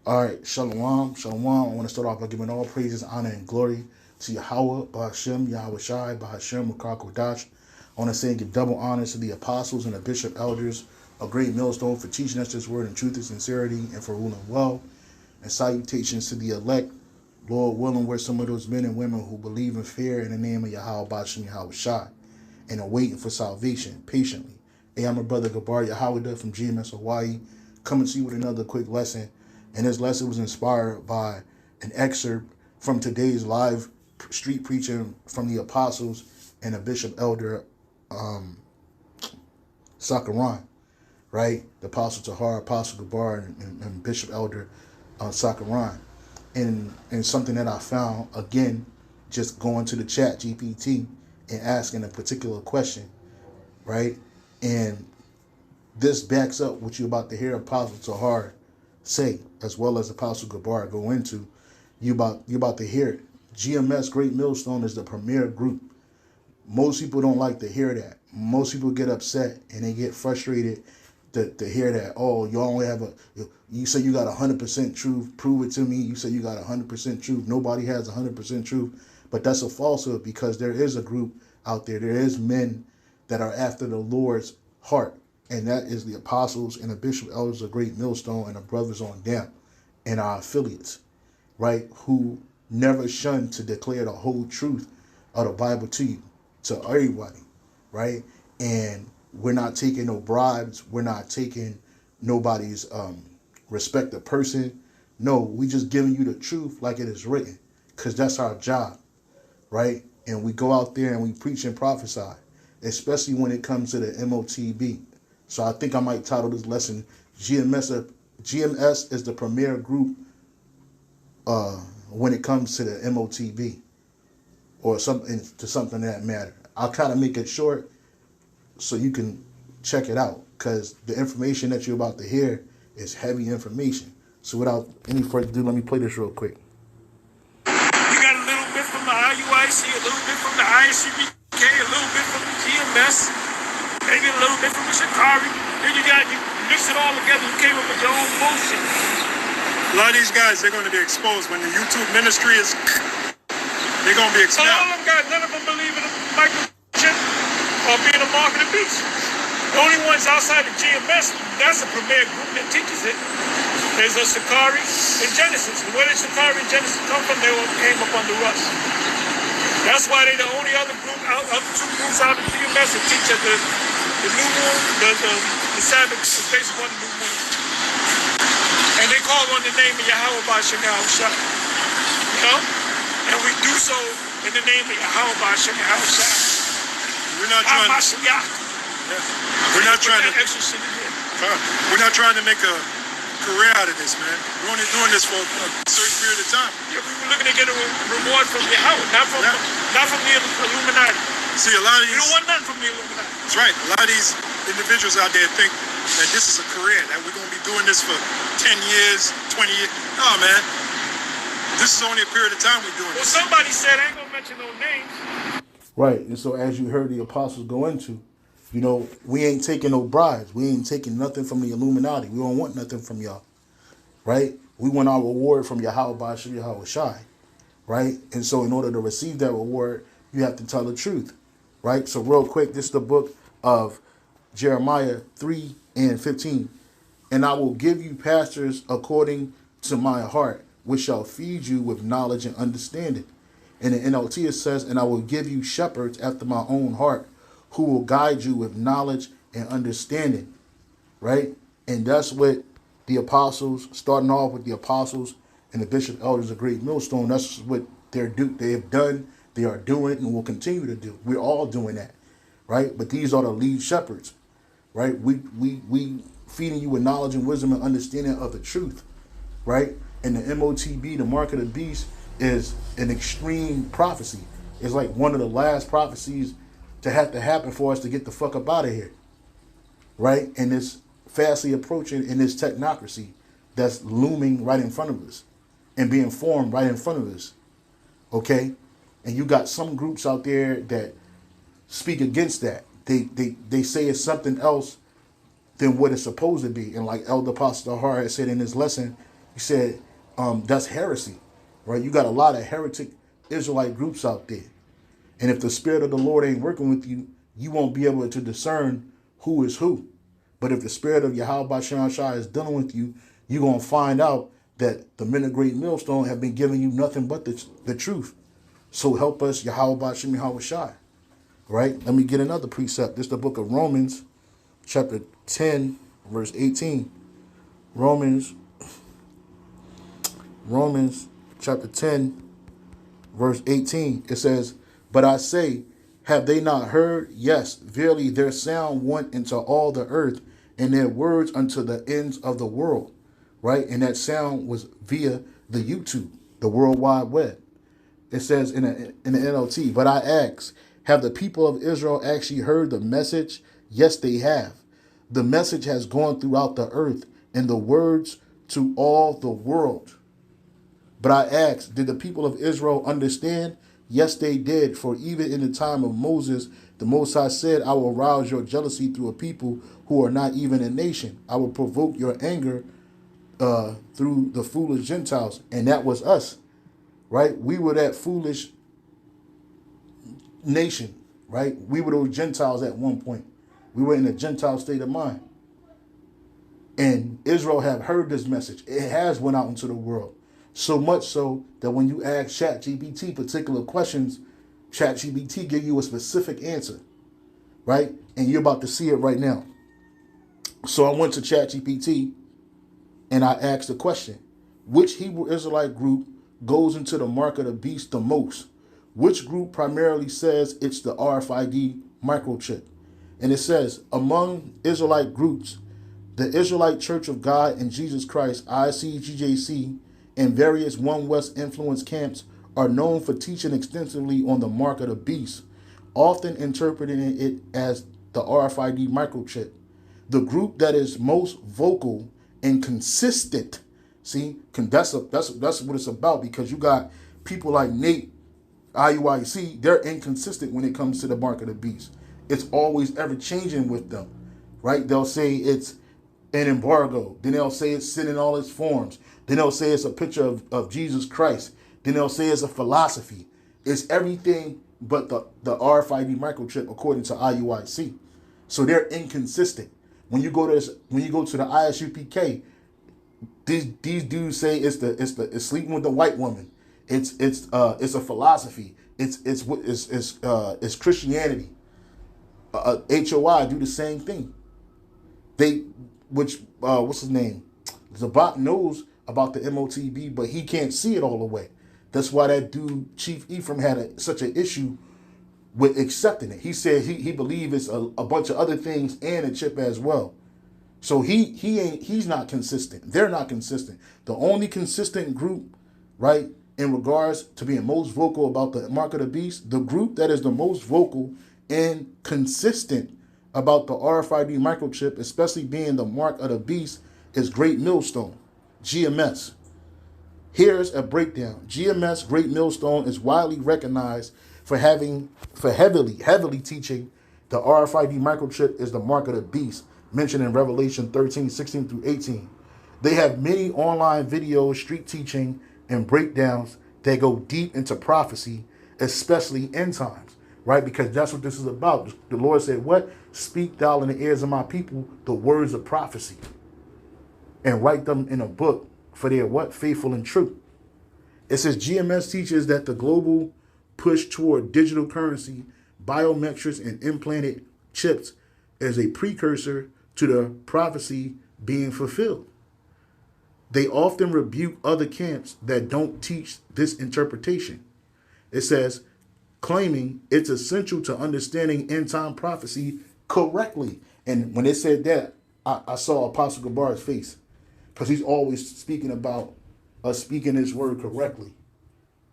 All right, shalom, shalom. I want to start off by giving all praises, honor, and glory to Yahweh, Bahashem, Yahweh Shai, Bahashem, Makakodash. I want to say and give double honors to the apostles and the bishop elders, a great millstone for teaching us this word in truth and sincerity and for ruling well. And salutations to the elect, Lord willing, we're some of those men and women who believe in fear in the name of Yahweh, Bahashem, Yahweh Shai, and are waiting for salvation patiently. Hey, I'm a brother Gabar Yahweh from GMS Hawaii, coming to you with another quick lesson. And this lesson was inspired by an excerpt from today's live street preaching from the apostles and the bishop elder Sakaran, right? The apostle Tahar, apostle Gabar, and bishop elder Sakaran. And something that I found, again, just going to the ChatGPT and asking a particular question, right? And this backs up what you're about to hear Apostle Tahar say, as well as Apostle Gabar go into. You're about to hear it. GMS Great Millstone is the premier group. Most people don't like to hear that. Most people get upset and they get frustrated to hear that. Oh, you only have you say you got 100% truth. Prove it to me. You say you got 100% truth. Nobody has 100% truth. But that's a falsehood, because there is a group out there. There is men that are after the Lord's heart. And that is the apostles and the bishop elders of Great Millstone and the brothers on down and our affiliates, right? Who never shun to declare the whole truth of the Bible to you, to everybody, right? And we're not taking no bribes. We're not taking nobody's respect of person. No, we just giving you the truth like it is written, because that's our job, right? And we go out there and we preach and prophesy, especially when it comes to the MOTB. So I think I might title this lesson GMS. GMS is the premier group when it comes to the MOTB, or something to something that matter. I'll kind of make it short so you can check it out, because the information that you're about to hear is heavy information. So without any further ado, let me play this real quick. You got a little bit from the IUIC, a little bit from the ICBK, a little bit from the GMS, maybe a little bit from the Shikari. Then you mix it all together, you came up with your own bullshit. A lot of these guys, they're going to be exposed when the YouTube ministry is. They're going to be exposed. All of them guys, none of them believe in Michael Chip or being a mark of the beast. The only ones outside of GMS, that's a premier group that teaches it. There's a Shikari and Genesis. Where did Shikari and Genesis come from? They all came up under us. That's why they're the only other group, other two groups out of GMS that teach that the new moon, the Sabbath is based on the new moon. And they call on the name of Yahweh Ba'ashem Yahweh Shai. You know? And we do so in the name of Yahweh Ba'ashem Yahweh Shai. We're not trying to. We're not trying to. We're not trying to make a career out of this, man. We're only doing this for a certain period of time. Yeah, we were looking to get a reward from Yahweh, not from the Illuminati. See, a lot of these. You don't want nothing from the Illuminati. That's right. A lot of these individuals out there think that this is a career, that we're going to be doing this for 10 years, 20 years. No, man. This is only a period of time we're doing this. Well, somebody said, I ain't going to mention no names. Right, and so as you heard the apostles go into, you know, we ain't taking no bribes. We ain't taking nothing from the Illuminati. We don't want nothing from y'all, right? We want our reward from Yahweh Ba'ashem Yahweh Shai, right? And so in order to receive that reward, you have to tell the truth, right? So real quick, this is the book of Jeremiah 3:15. And I will give you pastors according to my heart, which shall feed you with knowledge and understanding. In the NLT it says, and I will give you shepherds after my own heart, who will guide you with knowledge and understanding, right? And that's what the apostles, starting off with the apostles and the bishop elders of Great Millstone, that's what they have done, they are doing, and will continue to do. We're all doing that, right? But these are the lead shepherds, right? We feeding you with knowledge and wisdom and understanding of the truth, right? And the MOTB, the mark of the beast, is an extreme prophecy. It's like one of the last prophecies to have to happen for us to get the fuck up out of here, right? And it's fastly approaching in this technocracy that's looming right in front of us and being formed right in front of us, okay? And you got some groups out there that speak against that. They say it's something else than what it's supposed to be. And like Elder Apostle Tahar has said in his lesson, He said, that's heresy, right? You got a lot of heretic Israelite groups out there. And if the Spirit of the Lord ain't working with you, you won't be able to discern who is who. But if the Spirit of Yahweh Ba'Shem Shai is dealing with you, you're going to find out that the men of Great Millstone have been giving you nothing but the truth. So help us, Yahweh Ba'Shem Yahweh Shai. Right? Let me get another precept. This is the book of Romans, chapter 10, verse 18. Romans chapter 10, verse 18. It says, but I say, have they not heard? Yes, verily their sound went into all the earth, and their words unto the ends of the world. Right? And that sound was via the YouTube, the World Wide Web. It says in the NLT, but I ask, have the people of Israel actually heard the message? Yes, they have. The message has gone throughout the earth, and the words to all the world. But I ask, did the people of Israel understand? Yes, they did. For even in the time of Moses, the Most High said, I will arouse your jealousy through a people who are not even a nation. I will provoke your anger through the foolish Gentiles. And that was us, right? We were that foolish nation, right? We were those Gentiles at one point. We were in a Gentile state of mind. And Israel have heard this message. It has went out into the world. So much so that when you ask ChatGPT particular questions, ChatGPT give you a specific answer, right? And you're about to see it right now. So I went to ChatGPT and I asked the question, which Hebrew Israelite group goes into the mark of the beast the most? Which group primarily says it's the RFID microchip? And it says, among Israelite groups, the Israelite Church of God and Jesus Christ, ICGJC, and various One West influence camps are known for teaching extensively on the mark of the beast, often interpreting it as the RFID microchip. The group that is most vocal and consistent, see, that's what it's about, because you got people like Nate, IUIC, they're inconsistent when it comes to the mark of the beast. It's always ever changing with them, right? They'll say it's an embargo. Then they'll say it's sin in all its forms. Then they'll say it's a picture of Jesus Christ. Then they'll say it's a philosophy. It's everything but the RFID microchip according to IUIC. So they're inconsistent. When you go to the ISUPK, these dudes say it's sleeping with the white woman. It's a philosophy. It's Christianity. HOI do the same thing. What's his name? Zabat knows about the MOTB, but he can't see it all the way. That's why that dude, Chief Ephraim, had such an issue with accepting it. He said he believes it's a bunch of other things and a chip as well. So he's not consistent. They're not consistent. The only consistent group, right, in regards to being most vocal about the mark of the beast, the group that is the most vocal and consistent about the RFID microchip, especially being the mark of the beast, is Great Millstone, GMS. Here's a breakdown. GMS, Great Millstone, is widely recognized for heavily teaching the RFID microchip is the mark of the beast, mentioned in Revelation 13, 16 through 18. They have many online videos, street teaching, and breakdowns that go deep into prophecy, especially end times, right? Because that's what this is about. The Lord said, what? Speak thou in the ears of my people the words of prophecy, and write them in a book for their what? Faithful and true. It says GMS teaches that the global push toward digital currency, biometrics, and implanted chips is a precursor to the prophecy being fulfilled. They often rebuke other camps that don't teach this interpretation. It says, claiming it's essential to understanding end-time prophecy correctly. And when they said that, I saw Apostle Gabar's face, because he's always speaking about us speaking this word correctly,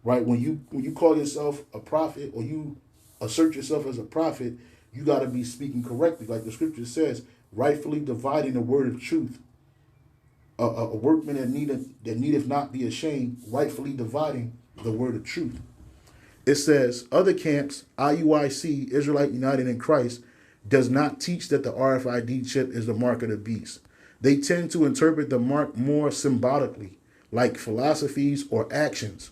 right? When you call yourself a prophet, or you assert yourself as a prophet, you got to be speaking correctly, like the scripture says, rightfully dividing the word of truth. A workman that needeth not be ashamed, rightfully dividing the word of truth. It says, other camps, IUIC, Israelite United in Christ, does not teach that the RFID chip is the mark of the beast. They tend to interpret the mark more symbolically. like philosophies or actions.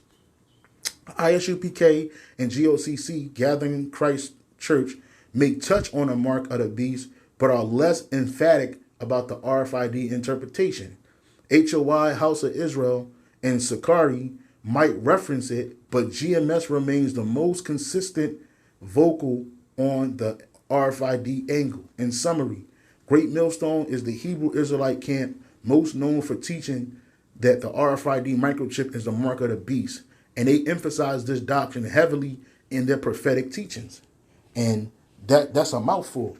ISUPK and GOCC, Gathering Christ Church, may touch on a mark of the beast, but are less emphatic about the RFID interpretation. HOI, House of Israel, and Sakari might reference it, but GMS remains the most consistent vocal on the RFID angle. In summary, Great Millstone is the Hebrew Israelite camp most known for teaching that the RFID microchip is the mark of the beast, and they emphasize this doctrine heavily in their prophetic teachings. And that's a mouthful.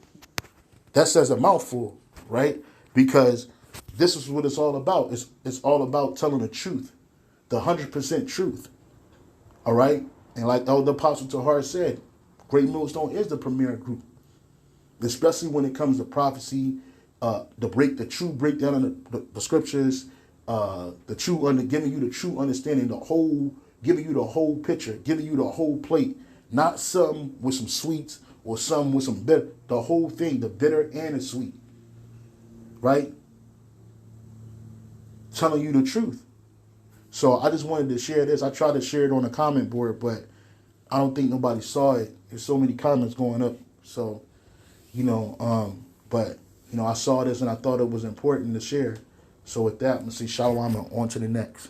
That says a mouthful, right? Because this is what it's all about. It's all about telling the truth, the 100% truth. All right? And like the Apostle Tahar said, Great Millstone is the premier group, especially when it comes to prophecy, the true breakdown of the scriptures, giving you the true understanding, giving you the whole picture, giving you the whole plate, not some with some sweets or some with some bitter, the whole thing, the bitter and the sweet, right? Telling you the truth. So I just wanted to share this. I tried to share it on the comment board, but I don't think nobody saw it. There's so many comments going up. So, but I saw this and I thought it was important to share. So with that, let's see, Shalom, on to the next.